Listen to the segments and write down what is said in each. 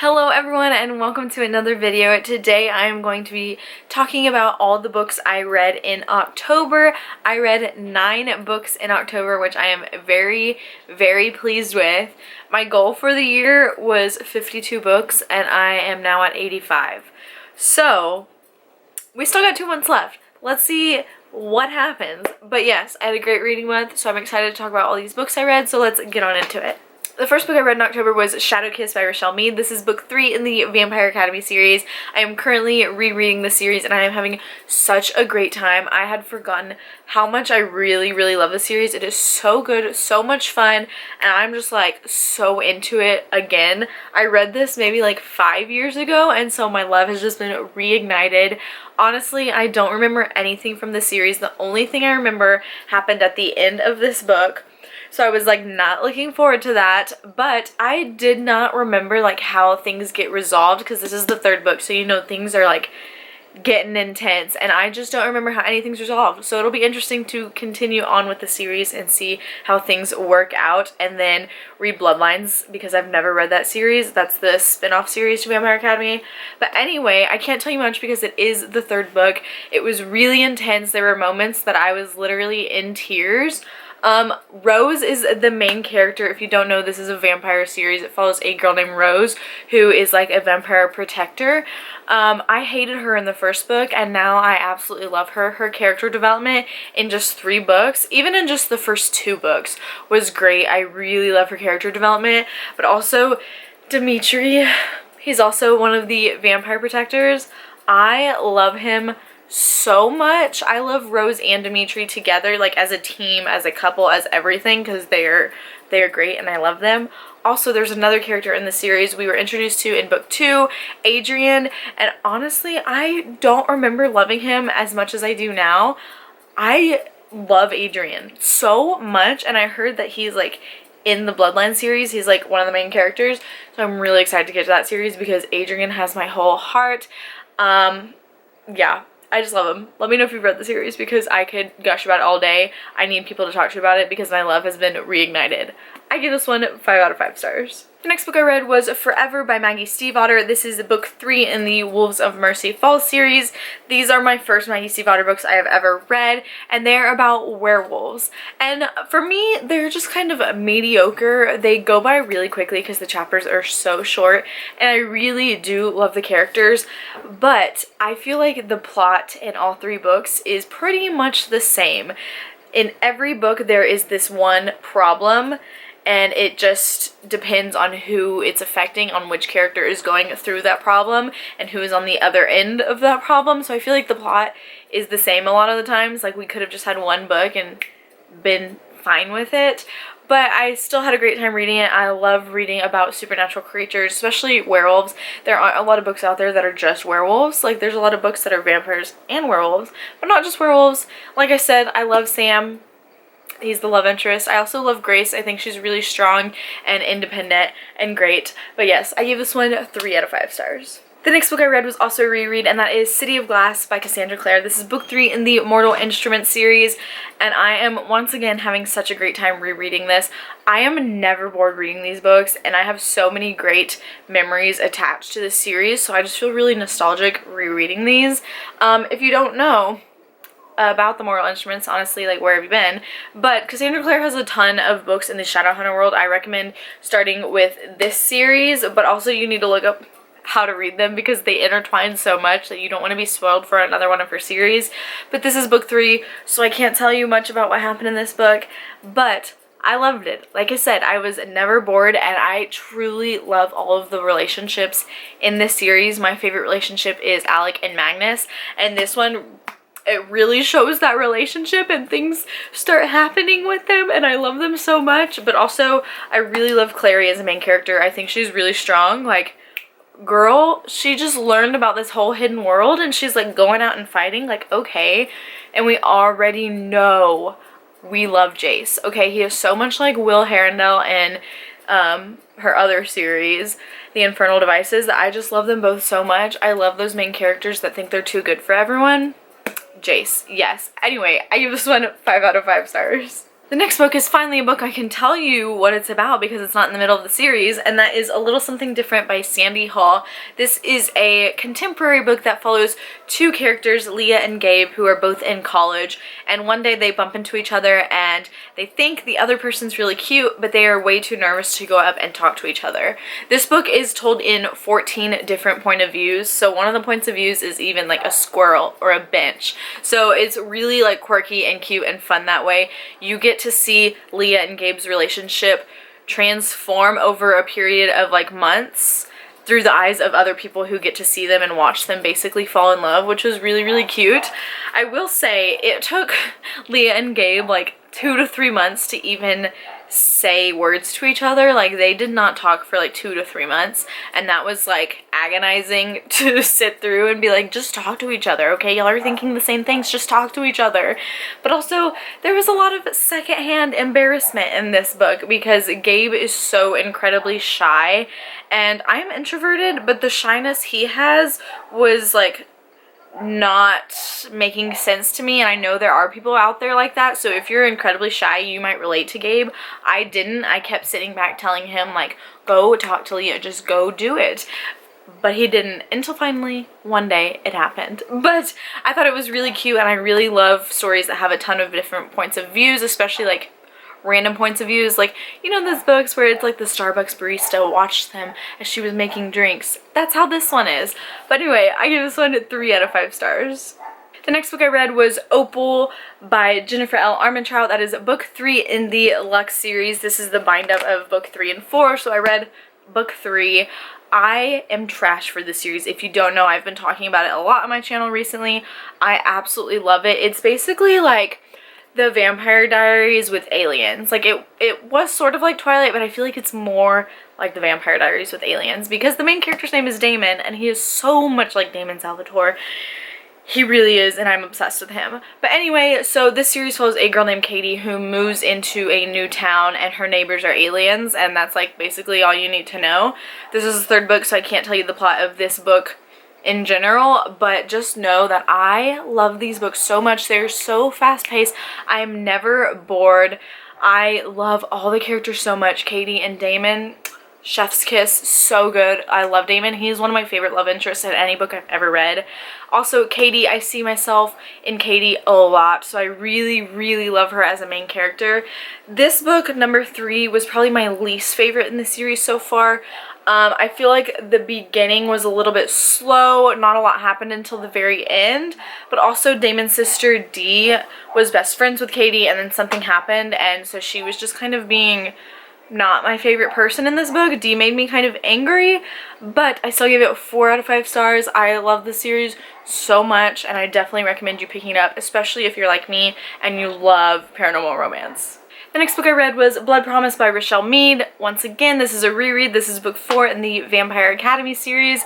Hello everyone and welcome to another video. Today I am going to be talking about all the books I read in October. I read 9 books in October, which I am very pleased with. My goal for the year was 52 books and I am now at 85. So we still got 2 months left. Let's see what happens. But yes, I had a great reading month, so I'm excited to talk about all these books I read, so let's get on into it. The first book I read in October was Shadow Kiss by Rochelle Mead. This is book 3 in the Vampire Academy series. I am currently rereading the series and I am having such a great time. I had forgotten how much I really love the series. It is so good, so much fun, and I'm just like so into it again. I read this maybe like 5 years ago, and so my love has just been reignited. Honestly, I don't remember anything from the series. The only thing I remember happened at the end of this book. So I was like not looking forward to that, but I did not remember like how things get resolved, because this is the 3rd book, so you know things are like getting intense, and I just don't remember how anything's resolved. So it'll be interesting to continue on with the series and see how things work out, and then read Bloodlines because I've never read that series. That's the spin-off series to Vampire Academy. But anyway, I can't tell you much because it is the 3rd book. It was really intense. There were moments that I was literally in tears. Rose is the main character. If you don't know, this is a vampire series. It follows a girl named Rose who is like a vampire protector. I hated her in the 1st book and now I absolutely love her. Her character development in just 3 books, even in just the first 2 books, was great. I really love her character development, but also Dimitri, he's also one of the vampire protectors. I love him so much. I love Rose and Dimitri together, like as a team, as a couple, as everything, because they're great and I love them. Also, there's another character in the series we were introduced to in book 2, Adrian, and honestly I don't remember loving him as much as I do now. I love Adrian so much, and I heard that he's like in the Bloodline series, he's like one of the main characters, so I'm really excited to get to that series because Adrian has my whole heart. Yeah, I just love him. Let me know if you've read the series because I could gush about it all day. I need people to talk to about it because my love has been reignited. I give this one 5 out of 5 stars. The next book I read was Forever by Maggie Stiefvater. This is book 3 in the Wolves of Mercy Falls series. These are my first Maggie Stiefvater books I have ever read, and they're about werewolves. And for me, they're just kind of mediocre. They go by really quickly because the chapters are so short, and I really do love the characters, but I feel like the plot in all 3 books is pretty much the same. In every book, there is this one problem, and it just depends on who it's affecting, on which character is going through that problem and who is on the other end of that problem. So I feel like the plot is the same a lot of the times. Like we could have just had one book and been fine with it, but I still had a great time reading it. I love reading about supernatural creatures, especially werewolves. There aren't a lot of books out there that are just werewolves. Like there's a lot of books that are vampires and werewolves, but not just werewolves. Like I said, I love Sam. He's the love interest. I also love Grace. I think she's really strong and independent and great. But yes, I give this one 3 out of 5 stars. The next book I read was also a reread, and that is City of Glass by Cassandra Clare. This is book 3 in the Mortal Instruments series, and I am once again having such a great time rereading this. I am never bored reading these books, and I have so many great memories attached to this series, so I just feel really nostalgic rereading these. If you don't know about the Mortal Instruments, honestly, like where have you been? But Cassandra Clare has a ton of books in the Shadowhunter world. I recommend starting with this series, but also you need to look up how to read them because they intertwine so much that you don't want to be spoiled for another one of her series. But this is book 3, so I can't tell you much about what happened in this book, but I loved it. Like I said, I was never bored, and I truly love all of the relationships in this series. My favorite relationship is Alec and Magnus, and this one, it really shows that relationship and things start happening with them, and I love them so much. But also I really love Clary as a main character. I think she's really strong. Like, girl, she just learned about this whole hidden world and she's like going out and fighting. Like, okay. And we already know we love Jace. Okay, he is so much like Will Herondale and her other series, The Infernal Devices, that I just love them both so much. I love those main characters that think they're too good for everyone. Jace, yes. Anyway, I give this one 5 out of 5 stars. The next book is finally a book I can tell you what it's about because it's not in the middle of the series, and that is A Little Something Different by Sandy Hall. This is a contemporary book that follows two characters, Leah and Gabe, who are both in college, and one day they bump into each other and they think the other person's really cute, but they are way too nervous to go up and talk to each other. This book is told in 14 different point of views, so one of the points of views is even like a squirrel or a bench. So it's really like quirky and cute and fun that way. You get to see Leah and Gabe's relationship transform over a period of like months through the eyes of other people who get to see them and watch them basically fall in love, which was really, really cute. I will say it took Leah and Gabe like 2 to 3 months to even say words to each other. Like, they did not talk for like 2 to 3 months, and that was like agonizing to sit through and be like, just talk to each other, okay? Y'all are thinking the same things, just talk to each other. But also there was a lot of secondhand embarrassment in this book because Gabe is so incredibly shy, and I'm introverted, but the shyness he has was like not making sense to me, and I know there are people out there like that, so if you're incredibly shy you might relate to Gabe. I didn't. I kept sitting back telling him like, go talk to Leah, just go do it, but he didn't, until finally one day it happened. But I thought it was really cute, and I really love stories that have a ton of different points of views, especially like random points of views, like, you know, those books where it's like the Starbucks barista watched them as she was making drinks. That's how this one is. But anyway, I give this one 3 out of 5 stars. The next book I read was Opal by Jennifer L. Armentrout. That is book 3 in the Lux series. This is the bind up of book 3 and 4, so I read book 3. I am trash for this series. If you don't know, I've been talking about it a lot on my channel recently. I absolutely love it. It's basically like the Vampire Diaries with aliens. Like, it was sort of like Twilight, but I feel like it's more like the Vampire Diaries with aliens because the main character's name is Damon, and he is so much like Damon Salvatore. He really is, and I'm obsessed with him. But anyway, so this series follows a girl named Katie who moves into a new town, and her neighbors are aliens, and that's like basically all you need to know. This is the 3rd book, so I can't tell you the plot of this book in general, but just know that I love these books so much. They're so fast-paced. I am never bored. I love all the characters so much. Katie and Damon, chef's kiss, so good. I love Damon. He's one of my favorite love interests in any book I've ever read. Also, Katie, I see myself in Katie a lot, so I really, really love her as a main character. This book, number 3, was probably my least favorite in the series so far. I feel like the beginning was a little bit slow, not a lot happened until the very end, but also Damon's sister Dee was best friends with Katie, and then something happened, and so she was just kind of being not my favorite person in this book. Dee made me kind of angry, but I still give it 4 out of 5 stars. I love the series so much, and I definitely recommend you picking it up, especially if you're like me and you love paranormal romance. The next book I read was Blood Promise by Rochelle Mead. Once again, this is a reread. This is book 4 in the Vampire Academy series.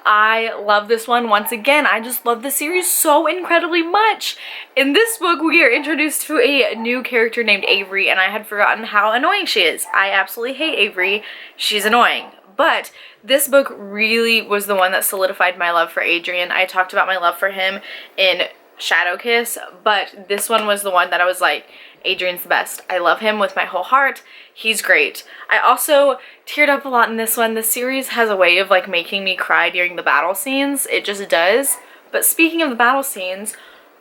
I love this one. Once again, I just love the series so incredibly much. In this book, we are introduced to a new character named Avery, and I had forgotten how annoying she is. I absolutely hate Avery. She's annoying. But this book really was the one that solidified my love for Adrian. I talked about my love for him in Shadow Kiss, but this one was the one that I was like, Adrian's the best. I love him with my whole heart. He's great. I also teared up a lot in this one. The series has a way of like making me cry during the battle scenes. It just does. But speaking of the battle scenes,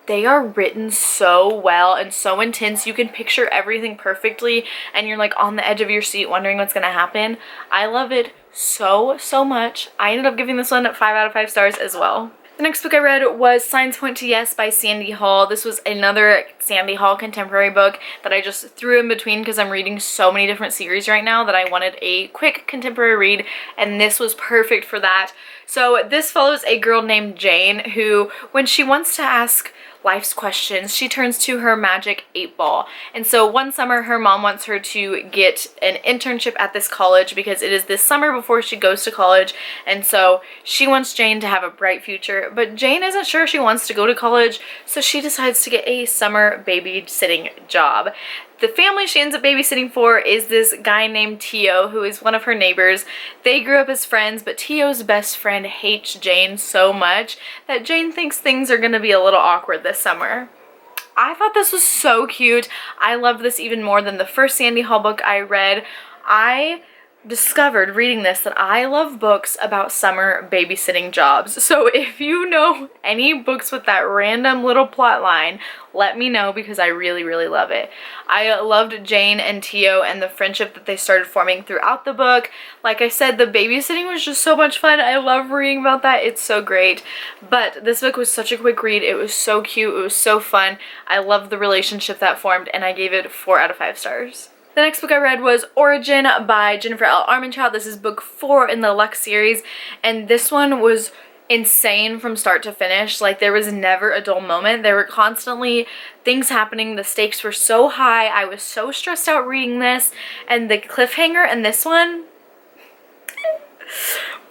they are written so well and so intense. You can picture everything perfectly, and you're like on the edge of your seat wondering what's gonna happen. I love it so, so much. I ended up giving this one 5 out of 5 stars as well. The next book I read was Signs Point to Yes by Sandy Hall. This was another Sandy Hall contemporary book that I just threw in between because I'm reading so many different series right now that I wanted a quick contemporary read, and this was perfect for that. So this follows a girl named Jane who, when she wants to ask life's questions, she turns to her magic 8-ball. And so one summer her mom wants her to get an internship at this college because it is this summer before she goes to college, and so she wants Jane to have a bright future, but Jane isn't sure she wants to go to college, so she decides to get a summer babysitting job. The family she ends up babysitting for is this guy named Tio, who is one of her neighbors. They grew up as friends, but Tio's best friend hates Jane so much that Jane thinks things are going to be a little awkward this summer. I thought this was so cute. I loved this even more than the first Sandy Hall book I read. I discovered reading this that I love books about summer babysitting jobs. So if you know any books with that random little plot line, let me know because I really, really love it. I loved Jane and Tio and the friendship that they started forming throughout the book. Like I said, the babysitting was just so much fun. I love reading about that. It's so great. But this book was such a quick read. It was so cute. It was so fun. I loved the relationship that formed, and I gave it 4 out of 5 stars. The next book I read was Origin by Jennifer L. Armentrout. This is book 4 in the Lux series, and this one was insane from start to finish. Like, there was never a dull moment. There were constantly things happening. The stakes were so high. I was so stressed out reading this, and the cliffhanger in this one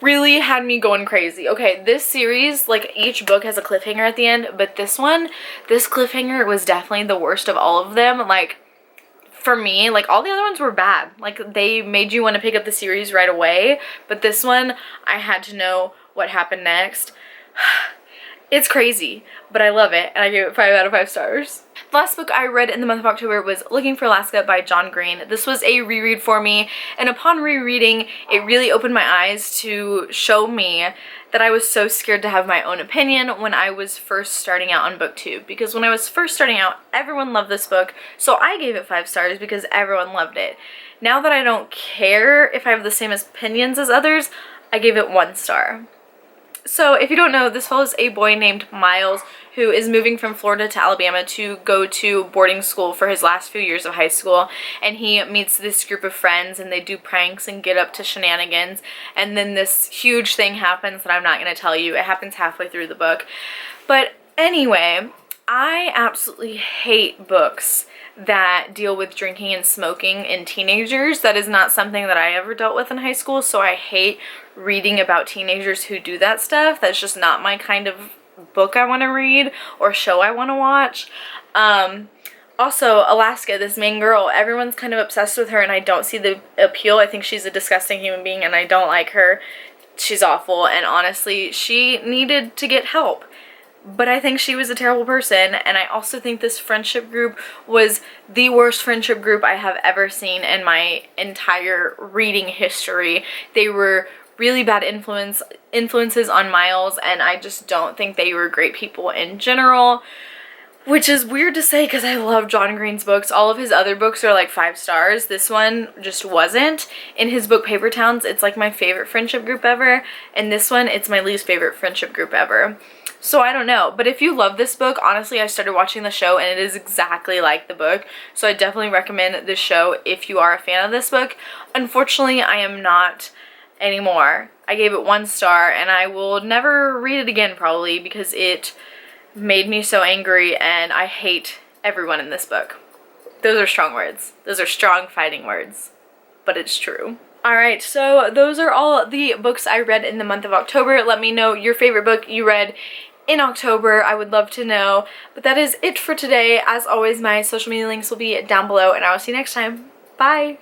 really had me going crazy. Okay, this series, like, each book has a cliffhanger at the end, but this one, this cliffhanger was definitely the worst of all of them. Like, for me, like, all the other ones were bad. Like, they made you want to pick up the series right away, but this one, I had to know what happened next. It's crazy, but I love it, and I gave it 5 out of 5 stars. The last book I read in the month of October was Looking for Alaska by John Green. This was a reread for me, and upon rereading, it really opened my eyes to show me that I was so scared to have my own opinion when I was first starting out on booktube. Because when I was first starting out, everyone loved this book, so I gave it 5 stars because everyone loved it. Now that I don't care if I have the same opinions as others, I gave it 1 star. So if you don't know, this follows a boy named Miles who is moving from Florida to Alabama to go to boarding school for his last few years of high school, and he meets this group of friends and they do pranks and get up to shenanigans, and then this huge thing happens that I'm not going to tell you. It happens halfway through the book. But anyway, I absolutely hate books that deal with drinking and smoking in teenagers. That is not something that I ever dealt with in high school, so I hate reading about teenagers who do that stuff. That's just not my kind of book I want to read or show I want to watch. Also, Alaska, this main girl, everyone's kind of obsessed with her, and I don't see the appeal. I think she's a disgusting human being, and I don't like her. She's awful, and honestly, she needed to get help. But I think she was a terrible person, and I also think this friendship group was the worst friendship group I have ever seen in my entire reading history. They were really bad influences on Miles, and I just don't think they were great people in general, which is weird to say because I love John Green's books. All of his other books are like 5 stars. This one just wasn't. In his book Paper Towns, it's like my favorite friendship group ever, and this one, it's my least favorite friendship group ever. So I don't know, but if you love this book, honestly, I started watching the show and it is exactly like the book, so I definitely recommend this show if you are a fan of this book. Unfortunately, I am not anymore. I gave it 1 star, and I will never read it again probably because it made me so angry, and I hate everyone in this book. Those are strong words. Those are strong fighting words, but it's true. Alright, so those are all the books I read in the month of October. Let me know your favorite book you read in October. I would love to know. But that is it for today. As always, my social media links will be down below, and I will see you next time. Bye!